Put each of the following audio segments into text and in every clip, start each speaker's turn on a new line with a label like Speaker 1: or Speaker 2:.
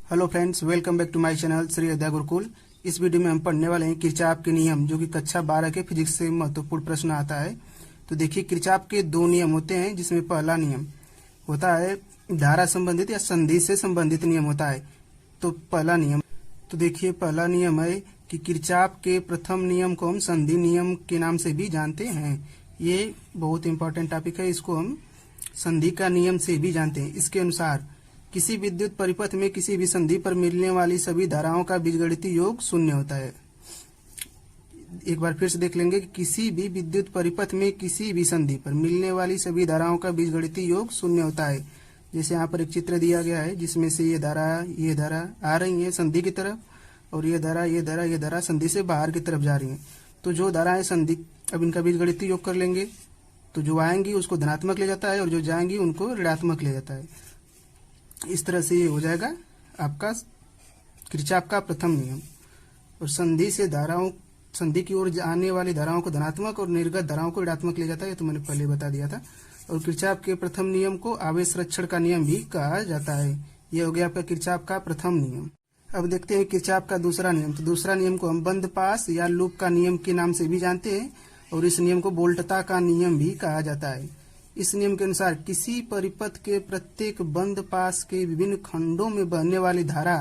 Speaker 1: Hello friends, welcome back to my channel Shri Adya Gurukul. इस video में हम पढ़ने वाले हैं किरचॉफ के नियम, जो कि कक्षा 12 के फिजिक्स से महत्वपूर्ण प्रश्न आता है। तो देखिए, किरचॉफ के दो नियम होते हैं, जिसमें पहला नियम होता है धारा संबंधित या संधि से संबंधित नियम होता है। तो पहला नियम, तो देखिए पहला नियम है कि किरचॉफ के प्रथम नियम को हम संधि नियम के नाम से भी जानते हैं। ये बहुत इंपॉर्टेंट टॉपिक है, इसको हम संधि का नियम से भी जानते हैं। इसके अनुसार किसी विद्युत परिपथ में किसी भी संधि पर मिलने वाली सभी धाराओं का बीजगणितीय योग शून्य होता है। एक बार फिर से देख लेंगे कि किसी भी विद्युत परिपथ में किसी भी संधि पर मिलने वाली सभी धाराओं का बीजगणितीय योग शून्य होता है। जैसे यहाँ पर एक चित्र दिया गया है, जिसमें से ये धारा आ रही है संधि की तरफ, और ये धारा संधि से बाहर की तरफ जा रही है। तो जो धाराएं संधि, अब इनका बीजगणितीय योग कर लेंगे, तो जो आएंगी उसको धनात्मक ले जाता है और जो जाएंगी उनको ऋणात्मक ले जाता है। इस तरह से ये हो जाएगा आपका किरचॉफ का प्रथम नियम। और संधि से धाराओं, संधि की ओर आने वाली धाराओं को धनात्मक और निर्गत धाराओं को ऋणात्मक ले जाता है, ये तो मैंने पहले बता दिया था। और किरचॉफ के प्रथम नियम को आवेश संरक्षण का नियम भी कहा जाता है। यह हो गया आपका किरचॉफ का प्रथम नियम। अब देखते हैं किरचॉफ का दूसरा नियम। तो दूसरा नियम को हम बंद पास या लूप का नियम के नाम से भी जानते हैं, और इस नियम को वोल्टता का नियम भी कहा जाता है। इस नियम के अनुसार किसी परिपथ के प्रत्येक बंद पास के विभिन्न खंडों में बहने वाली धारा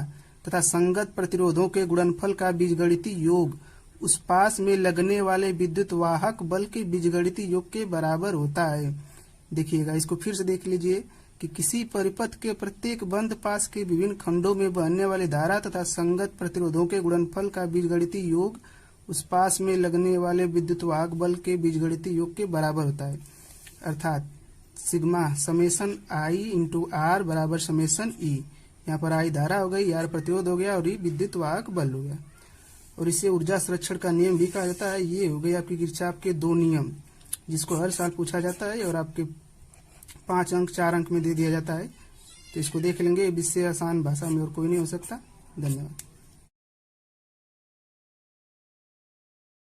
Speaker 1: तथा संगत प्रतिरोधों के गुणनफल का बीजगणितीय योग उस पास में लगने वाले विद्युत वाहक बल के बीजगणितीय योग के बराबर होता है। देखिएगा, इसको फिर से देख लीजिए कि किसी परिपथ के प्रत्येक बंद पास के विभिन्न खंडों में बहने वाली धारा तथा संगत प्रतिरोधों के गुणनफल का बीजगणितीय योग उस पास में लगने वाले विद्युत वाहक बल के बीजगणितीय योग के बराबर होता है। अर्थात sigma summation I into R बराबर समेशन ई। यहाँ पर आई धारा हो गई, आर प्रतिरोध हो गया, और ई विद्युत वाहक बल हो गया। और इसे ऊर्जा संरक्षण का नियम भी कहा जाता है। ये हो गए आपके किरचॉफ के दो नियम, जिसको हर साल पूछा जाता है और आपके 5 अंक 4 अंक में दे दिया जाता है। तो इसको देख लेंगे, इससे आसान भाषा में और कोई नहीं हो सकता। धन्यवाद।